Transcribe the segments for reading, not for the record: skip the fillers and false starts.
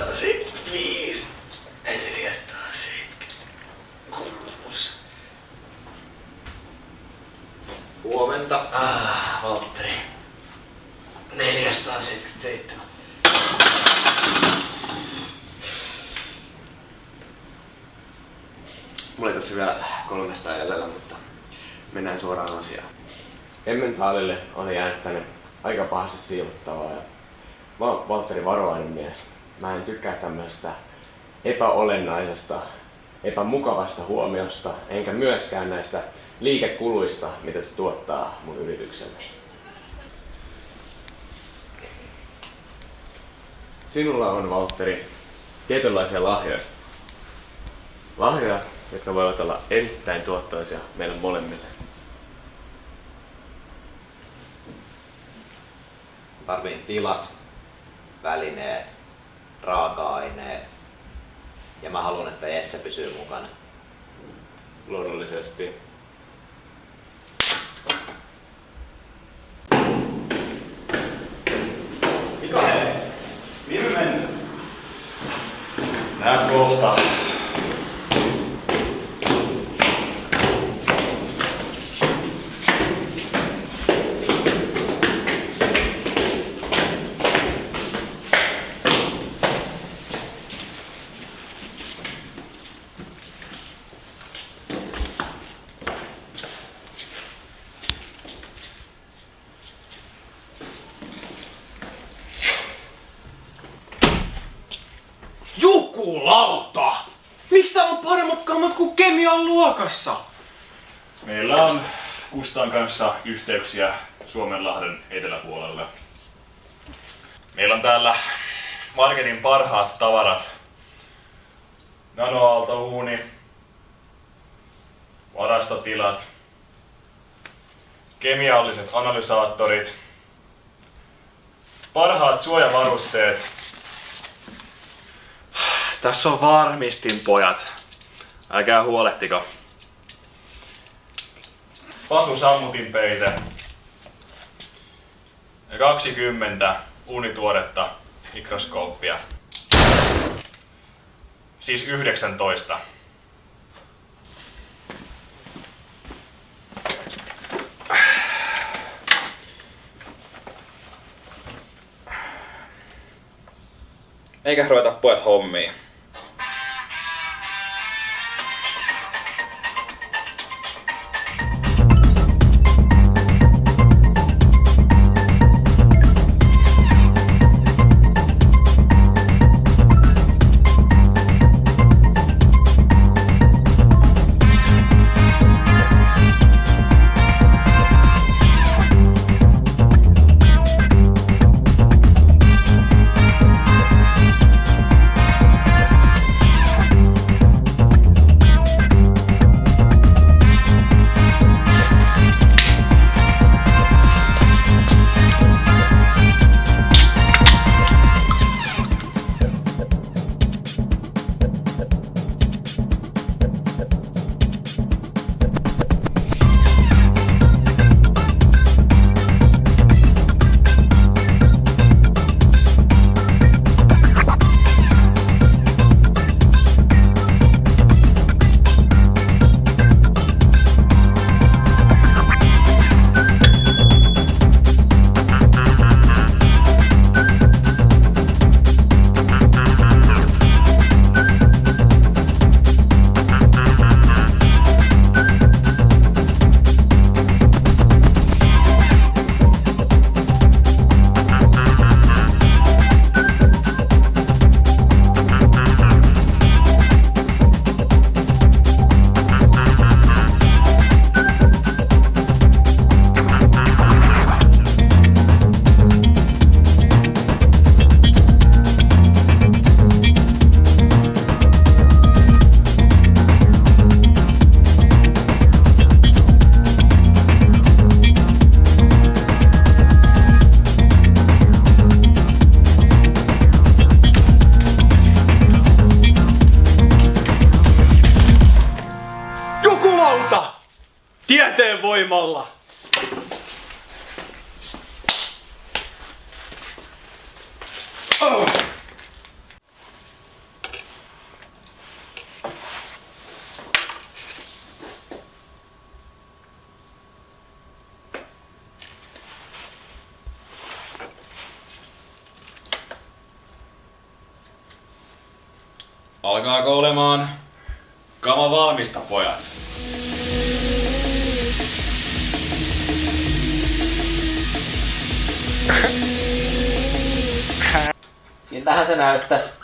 475, 476. Huomenta. Valtteri. 477. Mulla ei tässä vielä 300 jäljellä, mutta mennään suoraan asiaan. Emmentaalille on jäänyt tänne aika pahasti siivottavaa ja mä oon Valtteri varovainen mies. Mä en tykkää tämmöistä epäolennaisesta, epämukavasta huomiosta, enkä myöskään näistä liikekuluista, mitä se tuottaa mun yritykselleni. Sinulla on, Valtteri, tietynlaisia lahjoja. Lahjoja, jotka voivat olla erittäin tuottoisia meille molemmille. Tarviin tilat, välineet, raaka-aineet. Ja mä haluan, että Jesse pysyy mukana. Luonnollisesti. Mikael, minne mennään? Näet kohta. Jukulauta! Miksi täällä on paremmat kammat kuin kemian luokassa? Meillä on Kustan kanssa yhteyksiä Suomenlahden eteläpuolella. Meillä on täällä marketin parhaat tavarat. Nanoaaltouuni, varastotilat, kemialliset analysaattorit, parhaat suojavarusteet. Tässä on varmistin, pojat. Älkää huolehtiko. Patu sammutinpeite. Ja 20 uunituoretta mikroskooppia. Siis 19. Eikä ruveta pojat hommiin. Tieteen voimalla! Alkaako olemaan kama valmista, pojat? Siltähän se näyttäis.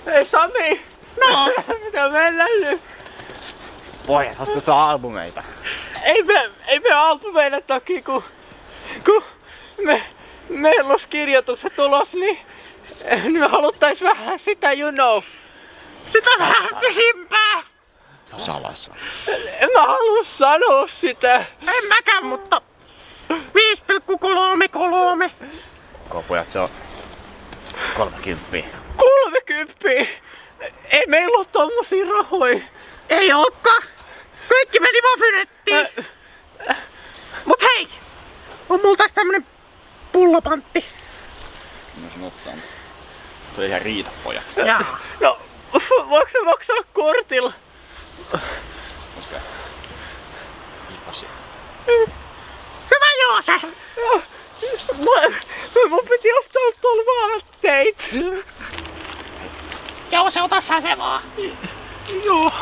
Hei Sami! No? Mitä mennä nyt? Pojat, ostetaan albumeita. Ei me albumeiden takia, kun meillä olisi kirjoitukset tulos, niin me haluttais vähän sitä, you know. Sitä vähän simpää. Salassa. En mä halua sanoa sitä. En mäkään, mutta 5,33. Pojat, se on 30. 30! Ei meillä oo tommosia rahoja. Ei ookaan. Kaikki meni mafynettiin. Mut hei! On mulla tässä tämmönen pullopantti. Mä sen ottaa. Tuo ei ihan riitä, pojat. Jaa. No, voiko se maksaa kortilla? Koska... Ipasi. Hyvä Joose! Mun piti ostaa tuolla vaatteet. Joose, ota sä se vaan. Joo.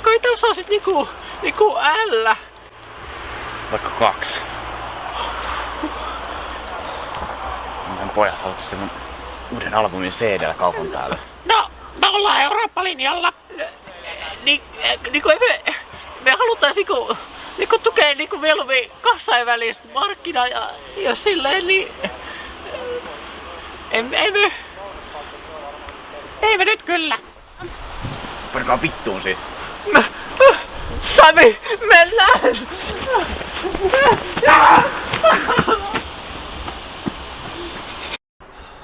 Kai tässä on sit niinku L. Vaikka 2. Miten pojat, haluat sitten mun uuden albumin CD-llä kaupan päälle? No, me ollaan Eurooppa-linjalla. Niinku me halutais niinku tukea niinku mieluummin kansainvälistä markkinaa ja silleen niin... Ei me nyt kyllä. Parikaa vittuun siitä. Sami, mennään!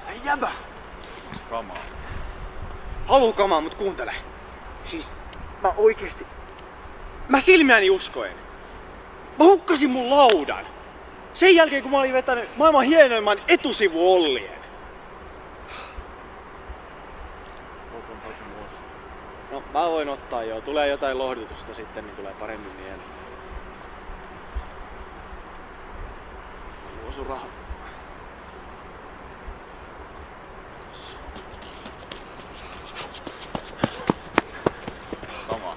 Ei jäbä! Kamaa. Haluu kamaa, mut kuuntele. Siis, mä oikeesti... Mä silmiäni uskoen. Mä hukkasin mun laudan. Sen jälkeen kun mä olin vetänyt maailman hienoimman etusivuollien. No, mä voin ottaa joo. Tulee jotain lohdutusta sitten, niin tulee paremmin mieleen. Mulla on sun rahat.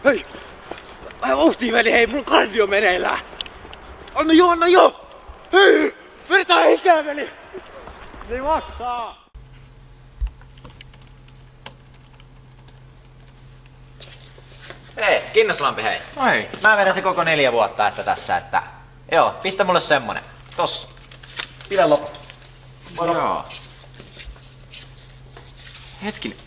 Hei! Vähän vauhtiin veli, hei, mun kardio meneillään! Anna jo! Hei! Vedetään hikää veli! Se maksaa! Hei, Kinnaslampi hei. Ai. Mä vedän se koko 4 vuotta, että tässä, että... Joo, pistä mulle semmonen. Tossa. Pidä loput. Joo. Hetkinen.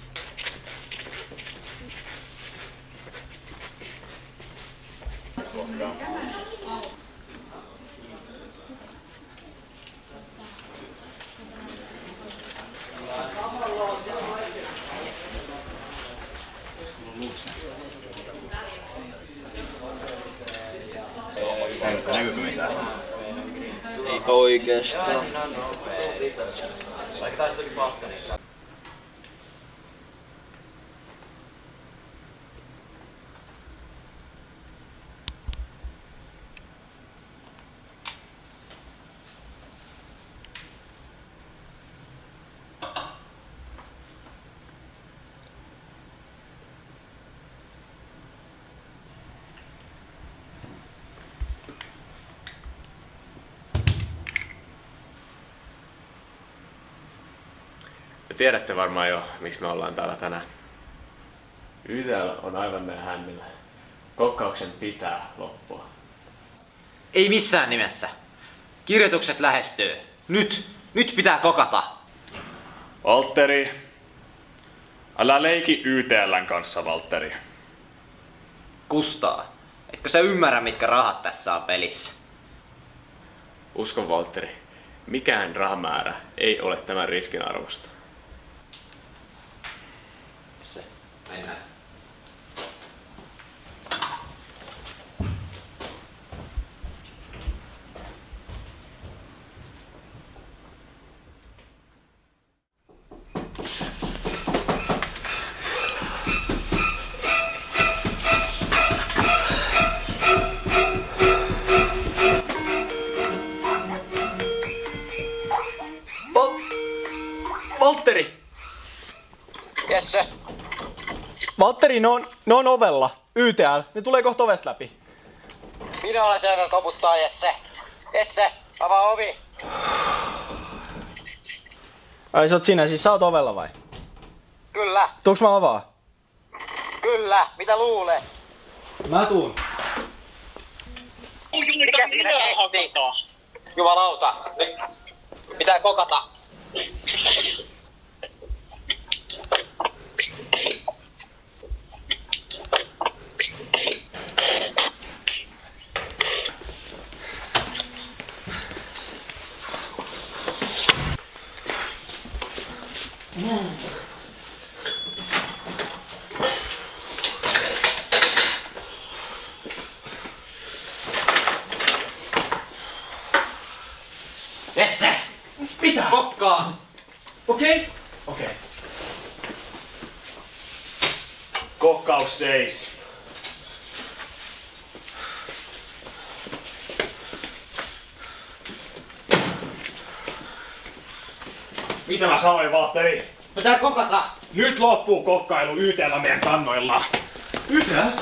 Näkyykö mitään? Ei oikeastaan. Te tiedätte varmaan jo, miksi me ollaan täällä tänään. YTL on aivan meidän hännillä. Kokkauksen pitää loppua. Ei missään nimessä. Kirjoitukset lähestyy. Nyt pitää kokata. Valtteri, älä leiki YTL:n kanssa, Valtteri. Kustaa. Etkö sä ymmärrä, mitkä rahat tässä on pelissä? Uskon, Valtteri, mikään rahamäärä ei ole tämän riskin arvosta. Se. Mennään. Valtteri! Jesse. Valtteri, ne on ovella. YTL. Ne tulee kohta ovesta läpi. Minä olen joka koputtaa, Jesse. Jesse, avaa ovi. Ai sä oot sinä, siis sä oot ovella vai? Kyllä, Tuuks mä avaa? kyllä. Mitä luulet? Mä tuun. Mikä siinä kesti? Jumalauta. Nyt pitää kokata. Jesse! Mitä? Kokkaa! Okei? Okei. Kokkaus 6. Mitä mä sanoin, Valtteri? Pitää kokata! Nyt loppuu kokkailu YT:llä meidän kannoilla. YTL?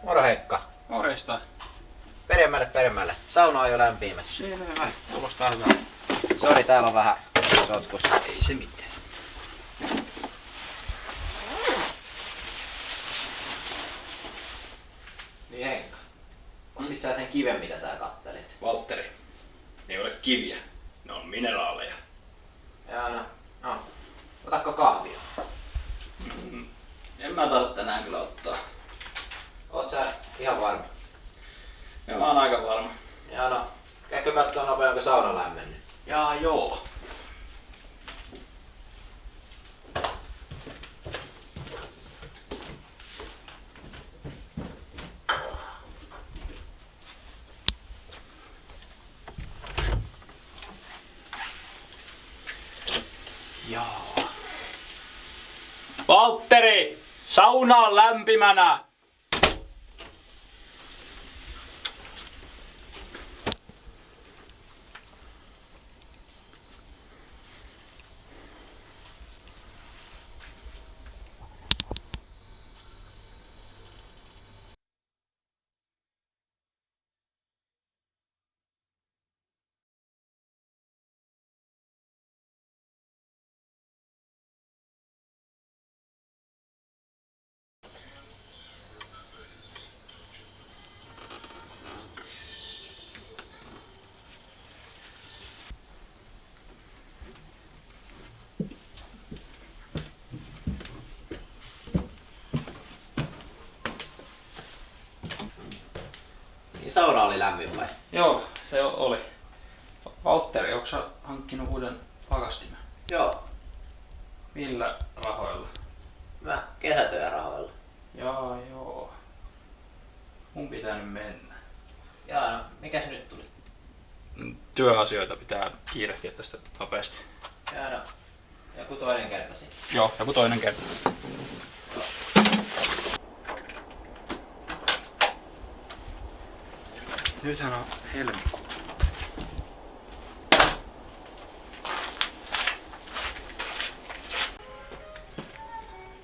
Moro Heikka. Morjesta. Peremmälle. Sauna on jo lämpimässä. Selvä. Kuulostaa hyvää. Sori, täällä on vähän sotkussa. Ei se mitään. Niin Henkka. Ostit sä sen kiven, mitä sä kattelit? Valtteri, ne ei ole kiviä, ne on mineraaleja. Jaa, no. Otatko kahvia? En mä tarvitse tänään kyllä ottaa. Oot sä ihan varma? Ja mä oon aika varma. Jaa, no. Käykö kattoo nopea, onko sauna lämmennyt? Jaa, joo. Valtteri! Sauna on lämpimänä! Niin sauna oli lämmin vai? Joo, se oli. Valtteri, onko sä hankkinut uuden pakastimen? Joo. Millä rahoilla? Mä kesätyörahoilla. Jaa, joo. Mun pitää nyt mennä. Jaa, no. Mikäs nyt tuli? Työasioita pitää kiirehtiä tästä nopeasti. Jaa, no. Joku toinen kerta sitten. Joo, joku toinen kerta. Nythän on helmikuu.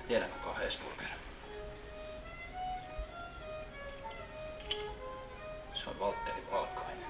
Tiedätkö, kuka on Hesburger? Se on Valtteri Valkoinen.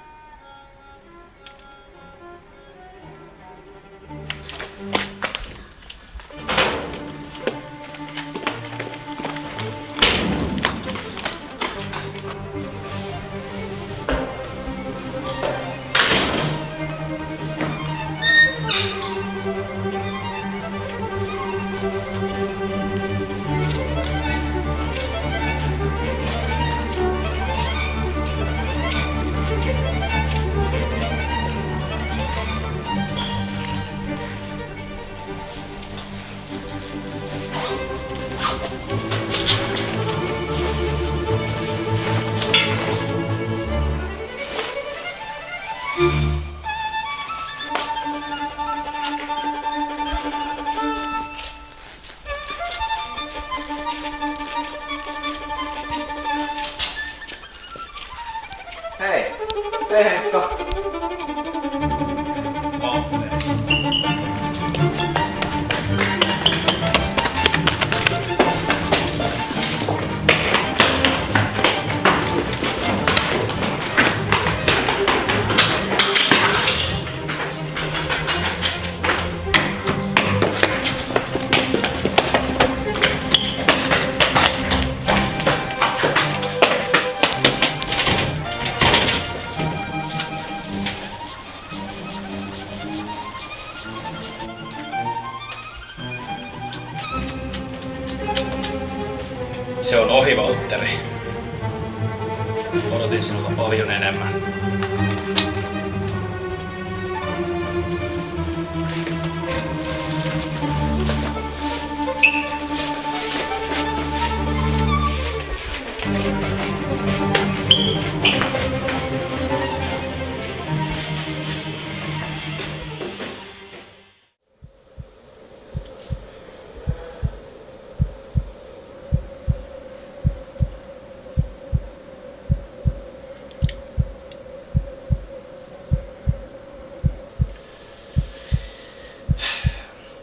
Hei! Hei Henkka! Se on ohi, Valtteri. Odotin sinulta paljon enemmän.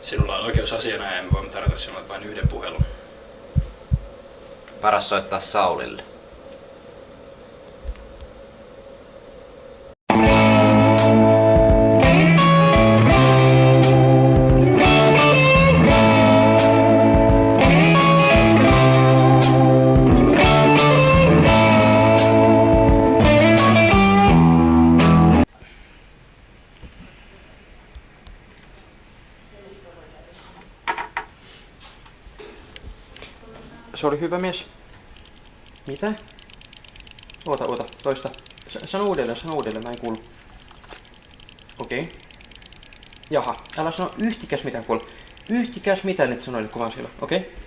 Sinulla on oikeus asiana ja me voimme tarjota sinulle vain yhden puhelun. Paras soittaa Saulille. Se oli hyvä mies. Mitä? Oota, toista. Sano uudelleen, mä en kuulu. Okei. Jaha, älä sano yhtikäs mitään kuulu. Yhtikäs mitään et sanoille kuvan siellä, okei?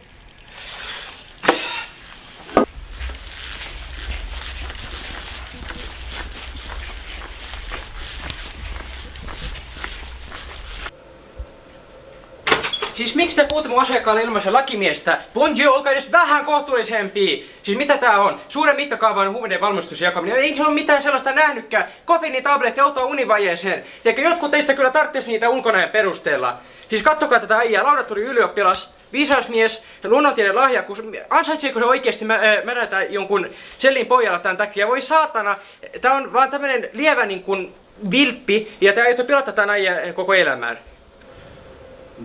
Siis miksi te puhutte mun asiakkaalle ilmaisen lakimiestä? Bon Dieu, olkaa edes vähän kohtuullisempia! Siis mitä tää on? Suuren mittakaavan huumeiden valmistus ja jakaminen. Ei se ole mitään sellaista nähnytkään. Kofeiinitabletti auttaa univajeeseen. Tiedätkö, jotkut teistä kyllä tarvitsisi niitä ulkonäön perusteella. Siis kattokaa tätä äijää. Laudaturi ylioppilas, viisas mies, luonnontieteen lahjakkuus. Ansaitseeko se oikeesti märätä jonkun sellin pojalla tämän takia? Voi saatana, tää on vaan tämmönen lievä niin kuin vilppi ja tää ei pilata tämän äijän koko elämään.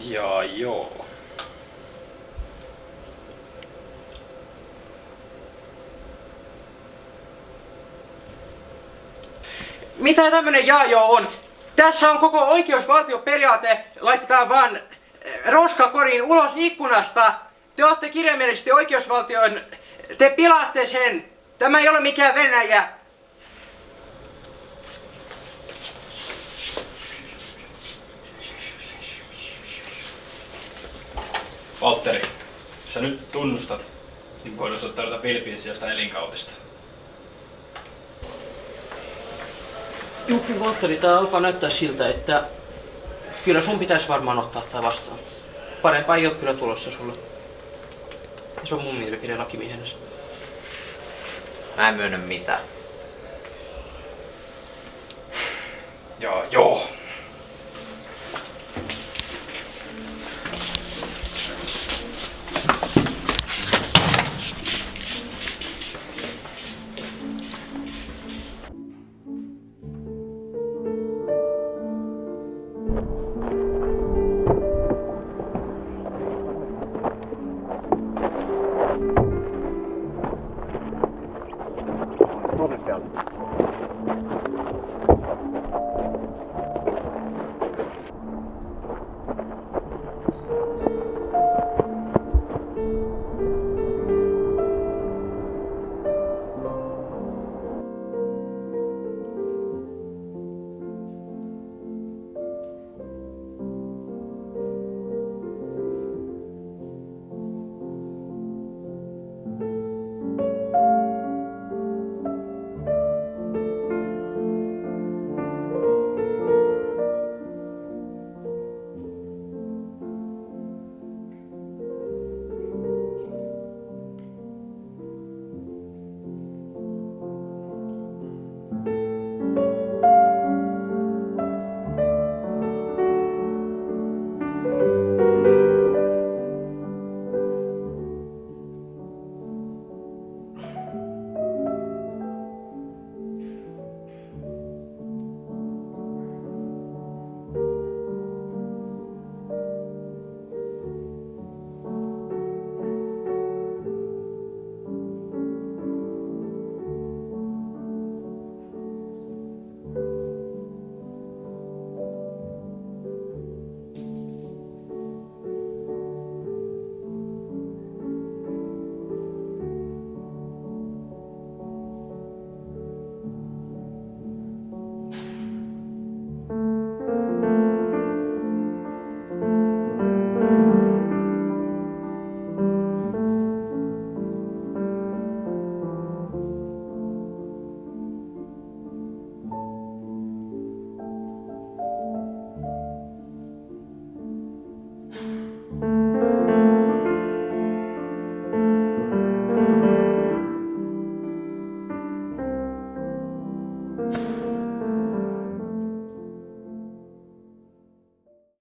Ja joo. Mitä tämmönen jaa-joo on? Tässä on koko oikeusvaltioperiaate, laitetaan vaan roskakoriin ulos ikkunasta. Te olette kirjaimellisesti oikeusvaltion, te pilaatte sen. Tämä ei ole mikään Venäjä. Valtteri, jos sä nyt tunnustat, niin voidaan tarjota vilpin sijasta elinkautista. Jukki Valtteri, tää alkaa näyttää siltä, että kyllä sun pitäisi varmaan ottaa tää vastaan. Parempaa ei oo kyllä tulossa sulle. Se on mun mielipide lakimiehenä. Mä en myönnä mitään. Ja joo. Tuote sieltä.